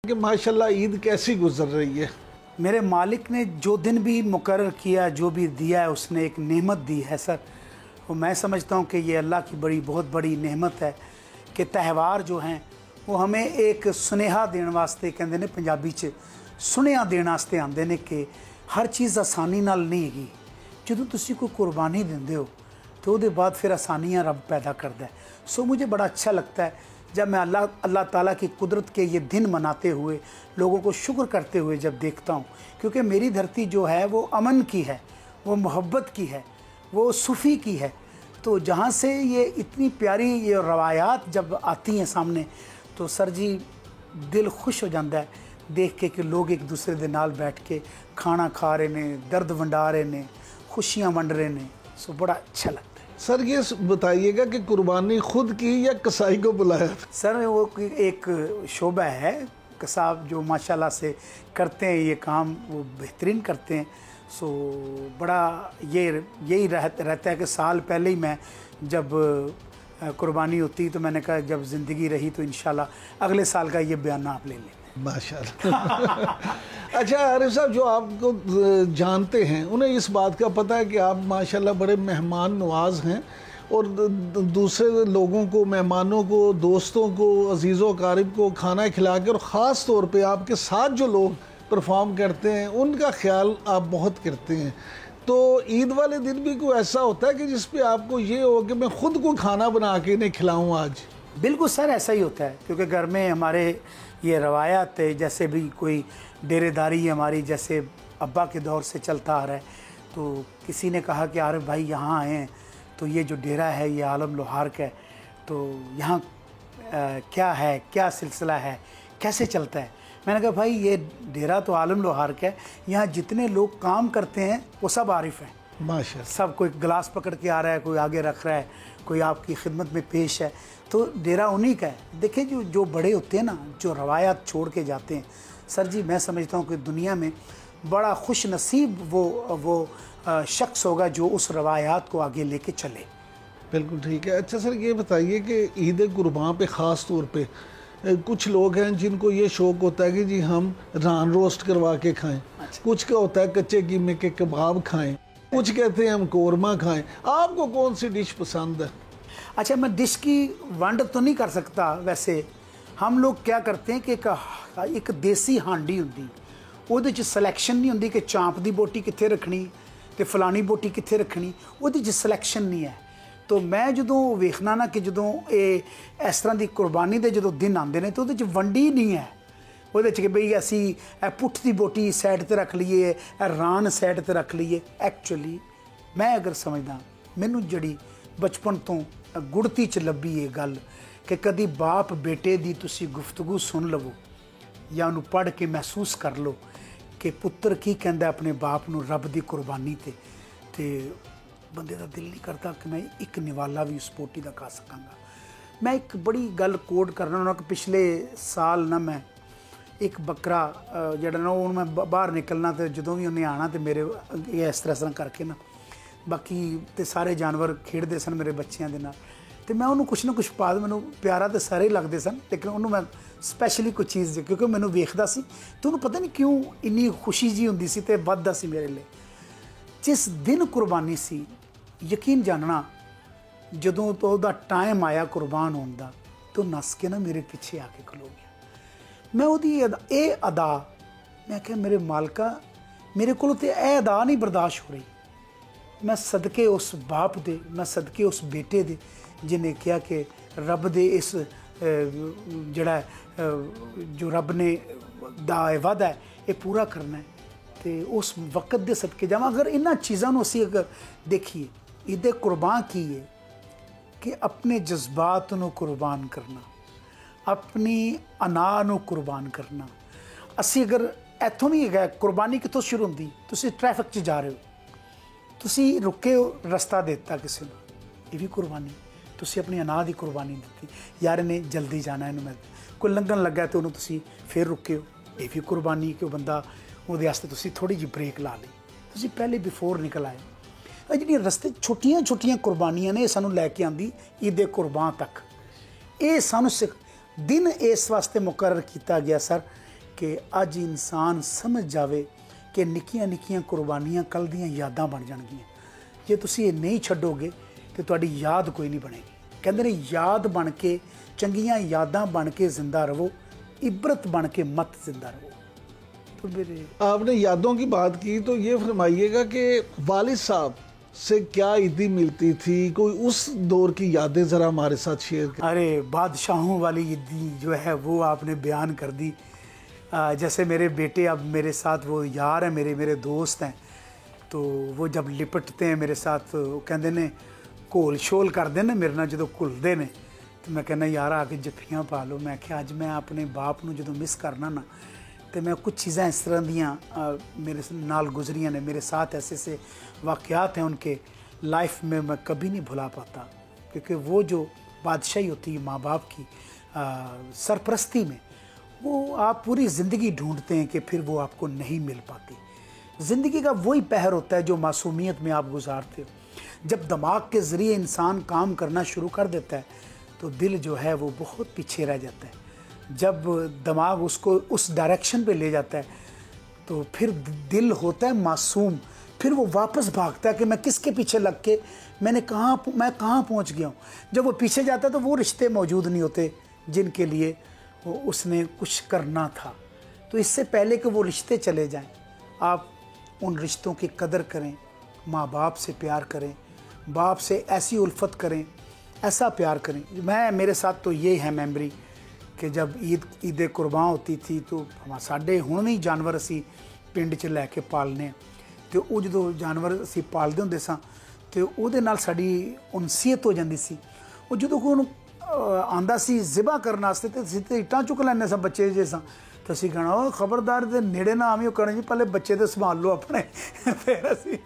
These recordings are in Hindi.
कि माशाल्लाह ईद कैसी गुजर रही है। मेरे मालिक ने जो दिन भी मुकर्रर किया, जो भी दिया है, उसने एक नेमत दी है सर। और मैं समझता हूँ कि ये अल्लाह की बहुत बड़ी नेमत है कि त्यौहार जो हैं वो हमें एक सुनेहा देने वास्ते, कहते ने पंजाबी च सुनेहा देने वास्ते आते हैं कि हर चीज़ आसानी नाल नहीं हैगी। जो तुसी कोई कुर्बानी देंदे हो तो उसके बाद फिर आसानियाँ रब पैदा करता है। सो मुझे बड़ा अच्छा लगता है जब मैं अल्लाह ताला की कुदरत के ये दिन मनाते हुए, लोगों को शुक्र करते हुए जब देखता हूँ, क्योंकि मेरी धरती जो है वो अमन की है, वो मोहब्बत की है, वो सूफ़ी की है। तो जहाँ से ये इतनी प्यारी ये रवायात जब आती हैं सामने, तो सर जी दिल खुश हो जाता है देख के कि लोग एक दूसरे के नाल बैठ के खाना खा रहे ने, दर्द वंडा रहे ने, खुशियाँ वंड रहे ने। सो बड़ा अच्छा लगता है। सर ये बताइएगा कि कुर्बानी खुद की या कसाई को बुलाया? सर वो एक शोबा है, कसाब जो माशाल्लाह से करते हैं ये काम, वो बेहतरीन करते हैं। सो बड़ा यही रहता है कि साल पहले ही मैं जब कुर्बानी होती तो मैंने कहा जब ज़िंदगी रही तो इंशाल्लाह अगले साल का ये बयान आप ले लें। माशाल्लाह। अच्छा आरिफ साहब, जो आपको जानते हैं उन्हें इस बात का पता है कि आप माशाल्लाह बड़े मेहमान नवाज हैं और दूसरे लोगों को, मेहमानों को, दोस्तों को, अजीज़ों क़ारिब को खाना खिला के, और ख़ास तौर पे आपके साथ जो लोग परफॉर्म करते हैं उनका ख्याल आप बहुत करते हैं। तो ईद वाले दिन भी कोई ऐसा होता है कि जिस पे आपको ये हो कि मैं ख़ुद को खाना बना के इन्हें खिलाऊँ आज? बिल्कुल सर, ऐसा ही होता है, क्योंकि घर में हमारे ये रवायात है, जैसे भी कोई डेरेदारी हमारी जैसे अब्बा के दौर से चलता आ रहा है। तो किसी ने कहा कि आरिफ भाई यहाँ आए हैं तो ये जो डेरा है ये आलम लोहार का है, तो यहाँ क्या है, क्या सिलसिला है, कैसे चलता है? मैंने कहा भाई ये डेरा तो आलम लोहार का है, यहाँ जितने लोग काम करते हैं वो सब आरिफ हैं माशाल्लाह। सब, कोई गिलास पकड़ के आ रहा है, कोई आगे रख रहा है, कोई आपकी खिदमत में पेश है, तो डेरा उन्हीं का है। देखिए जो बड़े होते हैं ना, जो रवायात छोड़ के जाते हैं, सर जी मैं समझता हूँ कि दुनिया में बड़ा खुश नसीब वो शख्स होगा जो उस रवायात को आगे लेके चले। बिल्कुल ठीक है। अच्छा सर ये बताइए कि ईद कुर्बान पे ख़ास तौर पे कुछ लोग हैं जिनको ये शौक़ होता है कि जी हम रान रोस्ट करवा के खाएं। अच्छा। कुछ का होता है कच्चे कीमे के कबाब खाएं, कुछ कहते हैं हम कोरमा खाएं। आपको कौन सी डिश पसंद है? अच्छा, मैं डिश की वंड तो नहीं कर सकता। वैसे हम लोग क्या करते हैं कि एक देसी हांडी होंदी, ਉਹਦੇ 'ਚ सिलेक्शन नहीं होंदी कि चांप दी बोटी कित्थे रखनी ते फलानी बोटी कित्थे रखनी, ਉਹਦੇ 'ਚ सिलेक्शन नहीं है। तो मैं ਜਦੋਂ ਵੇਖਣਾ ना कि ਜਦੋਂ ਇਹ ਇਸ ਤਰ੍ਹਾਂ ਦੀ ਕੁਰਬਾਨੀ ਦੇ ਜਦੋਂ ਦਿਨ ਆਉਂਦੇ ਨੇ तो ਉਹਦੇ 'ਚ ਵੰਡੀ नहीं है। ਉਹਦੇ 'ਚ ਕਿ ਬਈ ਅਸੀਂ ਇਹ ਪੁੱਠ ਦੀ ਬੋਟੀ ਸਾਈਡ ਤੇ ਰੱਖ ਲਈਏ, ਇਹ ਰਾਨ ਸਾਈਡ ਤੇ ਰੱਖ ਲਈਏ। एक्चुअली मैं अगर समझदा, ਮੈਨੂੰ ਜਿਹੜੀ बचपन तो गुड़ती च लभी ये गल कि कभी बाप बेटे दी तुसी गुफ्तगू सुन लवो या उन्होंने पढ़ के महसूस कर लो कि पुत्र की कहता अपने बाप नूं रब दी कुर्बानी ते बंदे का दिल नहीं करता कि मैं एक निवाला भी उस बोटी का खा सकांगा। मैं एक बड़ी गल कोड करना कि पिछले साल ना मैं एक बकरा जड़ा ना वो मैं बाहर निकलना तो जो भी उन्हें आना तो मेरे इस तरह करके ना बाकी तो सारे जानवर खेडते सन मेरे बच्चों के नाल, तो मैं उन्होंने कुछ ना कुछ पा मैं प्यारा तो सारे ही लगते सन, लेकिन उन्होंने मैं स्पैशली कोई चीज़ क्योंकि मैंने वेखता सी तो उन्होंने पता नहीं क्यों इन्नी खुशी जी होंदी सी ते वधदा सी मेरे लिए। जिस दिन कुर्बानी सी, यकीन जानना जदों तो उसका टाइम आया कुर्बान होने का, तो नस के ना मेरे पीछे आके खलो गया। मैं उसकी ये अदा, मैं क्या मेरे मालका मेरे को अदा नहीं बर्दाश्त हो रही। मैं सदके उस बाप दे, मैं सदके उस बेटे दे जिन्हें कहा कि रब दे इस जड़ा जो रब ने दा वादा है ये पूरा करना है, तो उस वक़्त दे सदके जावां। अगर इन्हां चीज़ों असी अगर देखिए, ईद कुर्बान की है कि अपने जज्बात नूं कुर्बान करना, अपनी अना नूं कुर्बान करना। असी अगर इत्थों भी है कुर्बानी कितों शुरू होंदी, तुसीं ट्रैफिक च जा रहे हो, तुसी रुके हो, रस्ता देता किसी ने, ये भी कुर्बानी। तुसी अपनी अनाह की कुर्बानी दी, यार इन्हें जल्दी जाना, इन्होंने मैं कोई लंघन लगा तो उन्होंने तुसी फिर रुके हो, ये भी कुर्बानी कि बंदा उहदे वास्ते तुसी थोड़ी जी ब्रेक ला ली, तुसी पहले बिफोर निकल आए। जिहड़ियां रस्ते छोटियां छोटियां कुर्बानियां ने सानू लैके आंदी ईद कुर्बान तक। ये सानू दिन इस वास्ते मुकर्रर किया गया सर कि अज इंसान समझ जावे कि निक्कियां निक्कियां कुर्बानियां कल दियां यादां बन जाणगियां। जे तुसीं ये नहीं छड्डोगे तो तुहाडी याद कोई नहीं बनेगी। कहंदे ने याद बन के, चंगियां यादां बन के जिंदा रवो, इबरत बन के मत जिंदा रवो। तो मेरे आपने यादों की बात की, तो ये फरमाइएगा कि वालिद साहब से क्या ईदी मिलती थी, कोई उस दौर की यादें ज़रा हमारे साथ शेयर करें। अरे बादशाहों वाली ईदी जो है वो आपने बयान कर दी। जैसे मेरे बेटे अब मेरे साथ, वो यार हैं मेरे दोस्त हैं, तो वो जब लिपटते हैं मेरे साथ, वो कहते ने घोल शोल करते ने मेरे नाल, जो घुलते ने तो मैं कहना यार आके जफ्फियाँ पा लो। मैं आख्या अज मैं अपने बाप नूं जो मिस करना ना, तो मैं कुछ चीज़ां इस तरह दियाँ मेरे नाल गुजरियाँ ने, मेरे साथ ऐसे ऐसे वाक़यात हैं उनके लाइफ में, मैं कभी नहीं भुला पाता। क्योंकि वो जो बादशाही होती है माँ बाप की सरपरस्ती में, वो आप पूरी ज़िंदगी ढूंढते हैं कि फिर वो आपको नहीं मिल पाती। ज़िंदगी का वही पहर होता है जो मासूमियत में आप गुजारते हो। जब दिमाग के ज़रिए इंसान काम करना शुरू कर देता है तो दिल जो है वो बहुत पीछे रह जाता है। जब दिमाग उसको उस डायरेक्शन पे ले जाता है तो फिर दिल होता है मासूम, फिर वो वापस भागता है कि मैं किसके पीछे लग के मैं कहाँ पहुँच गया हूँ। जब वो पीछे जाता है तो वो रिश्ते मौजूद नहीं होते जिनके लिए उसने कुछ करना था। तो इससे पहले कि वो रिश्ते चले जाएं, आप उन रिश्तों की कदर करें, माँ बाप से प्यार करें, बाप से ऐसी उल्फत करें, ऐसा प्यार करें। मेरे साथ तो ये है मेमोरी कि जब ईद कुर्बान होती थी तो साडे हुण भी जानवर असी पिंड च लैके पालने, तो वो जो जानवर असी पालते होंदे सां तो उहदे नाल साडी उनसीयत हो जाती सी। वो जो कोई आंदा सी ज़िबा करने वास्ते तो असीं ते इट्टां चुक लैंदे सां बच्चे जे सां, तो असीं कहना ओ खबरदार दे नेड़े ना आविओ, करन जी पहले बच्चे तो संभाल लो अपने फिर असीं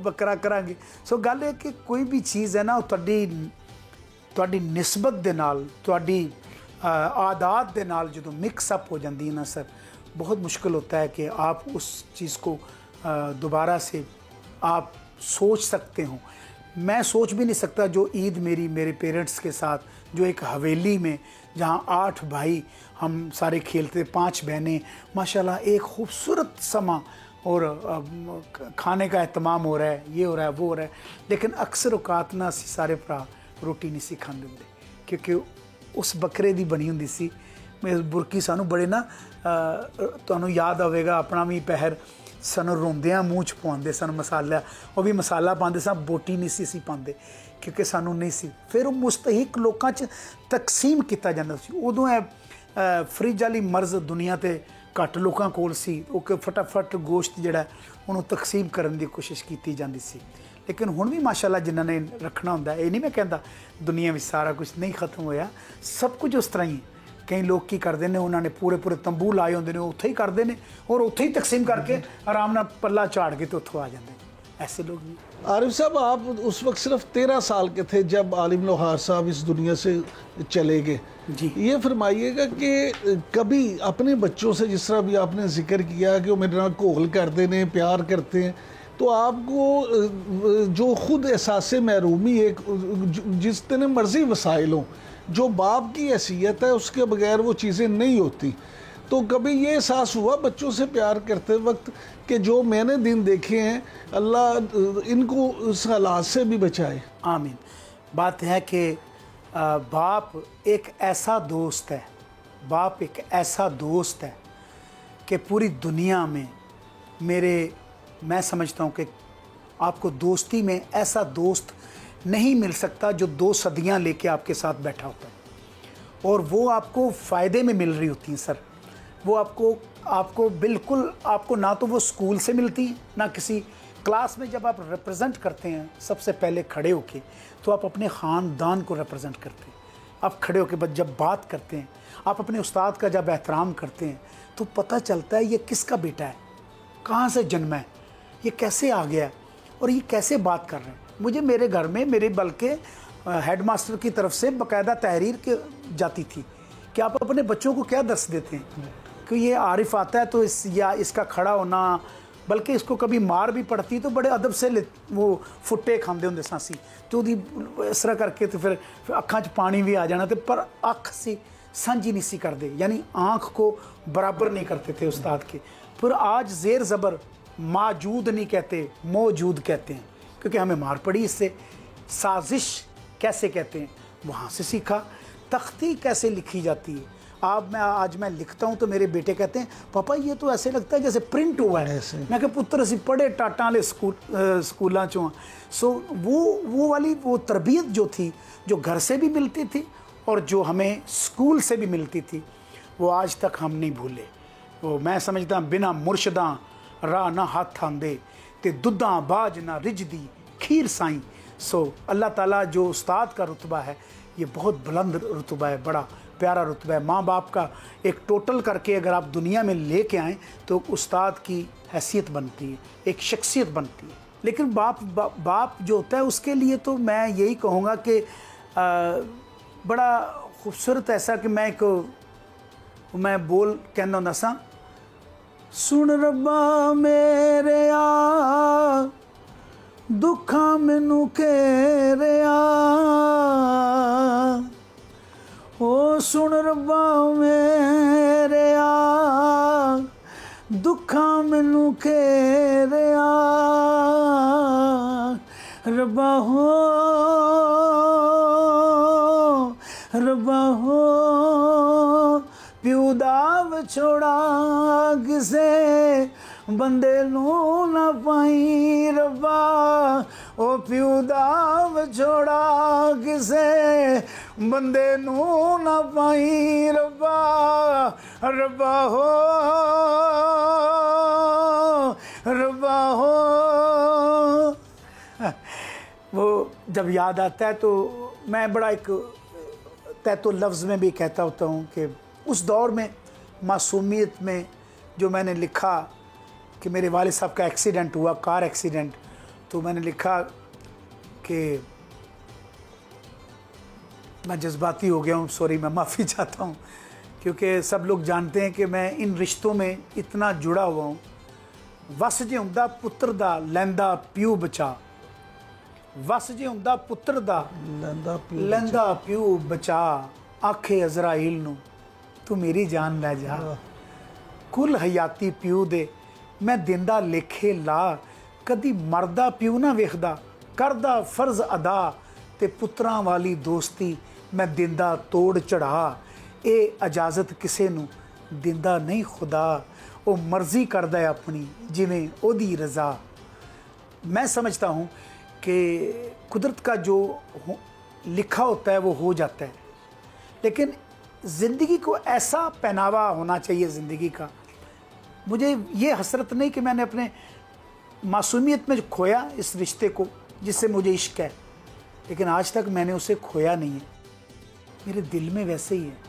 बकरा करांगे। सो गल है कि कोई भी चीज़ है ना तुहाडी निस्बत दे नाल, तुहाडी आदात दे नाल जो मिक्स अप हो जाती है ना सर, बहुत मुश्किल होता है कि आप उस चीज़ को दोबारा से आप सोच सकते हो। मैं सोच भी नहीं सकता जो ईद मेरे पेरेंट्स के साथ, जो एक हवेली में जहाँ 8 भाई हम सारे खेलते, 5 बहनें, माशाल्लाह एक खूबसूरत समा, और खाने का एहतमाम हो रहा है, ये हो रहा है वो हो रहा है। लेकिन अक्सर औकात ना असी सारे भरा रोटी नहीं सी खांदे हुंदे क्योंकि उस बकरे दी बनी हुंदी सी। बुरकी सानू बड़े ना तुहानू याद आवेगा अपना भी पहर, सानू रोंदियां मूँह च पवांदे सन मसाला, वो भी मसाला पाते सन, बोटी नहीं सी पाते क्योंकि सानू नहीं सी। फिर वो मुस्तहिक लोगों च तकसीम किया जाता सी। उदों है फ्रिज वाली मर्ज दुनिया ते घट लोगों कोल सी, फटाफट गोश्त जिहड़ा उन्होंने तकसीम करने की कोशिश की जाती सी। लेकिन हुण भी माशाल्लाह जिन्हां ने रखना हुंदा, ये नहीं मैं कहता दुनिया में सारा कुछ नहीं खत्म होया, सब कुछ उस तरह ही है। कई लोग की करते हैं, उन्होंने पूरे तंबू लाए होंगे ने, उत्थे ही करते हैं और उत्थे ही तकसीम करके आराम नाल पल्ला झाड़ के तो उत्थों आ जाते हैं। ऐसे लोग भी। आरिफ साहब, आप उस वक्त सिर्फ 13 साल के थे जब आलिम लोहार साहब इस दुनिया से चले गए जी। ये फरमाइएगा कि कभी अपने बच्चों से, जिस तरह भी आपने जिक्र किया कि वो मेरे नाल घोल करते हैं, प्यार करते हैं, तो आपको जो खुद एहसास महरूमी, एक जितने मर्जी वसाइल हों, जो बाप की हैसियत है उसके बगैर वो चीज़ें नहीं होती, तो कभी ये एहसास हुआ बच्चों से प्यार करते वक्त कि जो मैंने दिन देखे हैं, अल्लाह इनको उस हालात से भी बचाए। आमीन। बात है कि बाप एक ऐसा दोस्त है, बाप एक ऐसा दोस्त है कि पूरी दुनिया में मैं समझता हूँ कि आपको दोस्ती में ऐसा दोस्त नहीं मिल सकता जो 2 सदियाँ लेके आपके साथ बैठा होता है और वो आपको फ़ायदे में मिल रही होती हैं सर। वो आपको बिल्कुल, आपको ना तो वो स्कूल से मिलती, ना किसी क्लास में। जब आप रिप्रेजेंट करते हैं सबसे पहले खड़े होके, तो आप अपने ख़ानदान को रिप्रेजेंट करते हैं। आप खड़े होके जब बात करते हैं, आप अपने उस्ताद का जब एहतराम करते हैं, तो पता चलता है ये किसका बेटा है, कहाँ से जन्मा है, ये कैसे आ गया और ये कैसे बात कर रहे हैं। मुझे मेरे घर में बल्कि हेडमास्टर की तरफ से बाकायदा तहरीर जाती थी कि आप अपने बच्चों को क्या दर्स देते हैं कि ये आरिफ आता है तो इसका खड़ा होना, बल्कि इसको कभी मार भी पड़ती तो बड़े अदब से वो फुट्टे खांदे होंदे सां सी, तो इस तरह करके तो फिर अखां च पानी भी आ जाना, तो पर अख सी साझी नहीं सी करते, यानी आँख को बराबर नहीं करते थे उस्ताद के। फिर आज ज़ेर ज़बर मौजूद नहीं कहते, मौजूद कहते हैं, क्योंकि हमें मार पड़ी इससे। साजिश कैसे कहते हैं, वहाँ से सीखा। तख्ती कैसे लिखी जाती है, आज मैं लिखता हूँ तो मेरे बेटे कहते हैं पापा ये तो ऐसे लगता है जैसे प्रिंट हुआ है। मैं कहा पुत्र असी पढ़े टाटा वाले स्कूलों चों। सो वो वाली वो तरबियत जो थी, जो घर से भी मिलती थी और जो हमें स्कूल से भी मिलती थी, वो आज तक हम नहीं भूले। वो मैं समझता बिना मुर्शदां राह ना हाथ आंदे ते दुद्धां बाज ना रिजदी खीर साईं। सो अल्लाह ताला जो उस्ताद का रुतबा है, ये बहुत बुलंद रुतबा है, बड़ा प्यारा रुतबा है। माँ बाप का एक टोटल करके अगर आप दुनिया में लेके आएँ तो उस्ताद की हैसियत बनती है, एक शख्सियत बनती है। लेकिन बाप जो होता है उसके लिए तो मैं यही कहूँगा कि बड़ा खूबसूरत ऐसा कि मैं बोल कहना होंदा सा, सुन रब्बा मेरे आ दुखा मैनू घेरिया, ओ सुन रब्बा मेरे आ दुखा मैनू घेरिया, रब्बा हो प्यू दा विछोड़ा किसे बंदे नू ना पाई रब्बा, ओ प्यू दा विछोड़ा किसे बंदे नू ना पाई रब्बा, रब्बा हो। वो जब याद आता है तो मैं बड़ा एक तैतो लफ्ज़ में भी कहता होता हूँ कि उस दौर में मासूमियत में जो मैंने लिखा कि मेरे वालिद साहब का एक्सीडेंट हुआ, कार एक्सीडेंट, तो मैंने लिखा कि मैं जज्बाती हो गया हूँ, सॉरी, मैं माफ़ी चाहता हूँ, क्योंकि सब लोग जानते हैं कि मैं इन रिश्तों में इतना जुड़ा हुआ हूँ। वस जे हुंदा पुत्र दा लैंदा प्यू बचा, वस जे हुंदा पुत्र दा लैंदा प्यू बचा, आखे अज़राइल नू तू मेरी जान लै जा, कुल हयाती प्यू दे मैं दिंदा लेखे ला, कदी मरदा प्यू ना वेखदा करदा फर्ज अदा, ते पुत्रां वाली दोस्ती मैं दिंदा तोड़ चढ़ा, ए इजाज़त किसे नू दिंदा नहीं खुदा, ओ मर्जी करदा है अपनी जिवें ओदी रज़ा। मैं समझता हूँ कि कुदरत का जो लिखा होता है वो हो जाता है, लेकिन ज़िंदगी को ऐसा पहनावा होना चाहिए ज़िंदगी का। मुझे ये हसरत नहीं कि मैंने अपने मासूमियत में खोया इस रिश्ते को जिससे मुझे इश्क है, लेकिन आज तक मैंने उसे खोया नहीं है, मेरे दिल में वैसे ही है।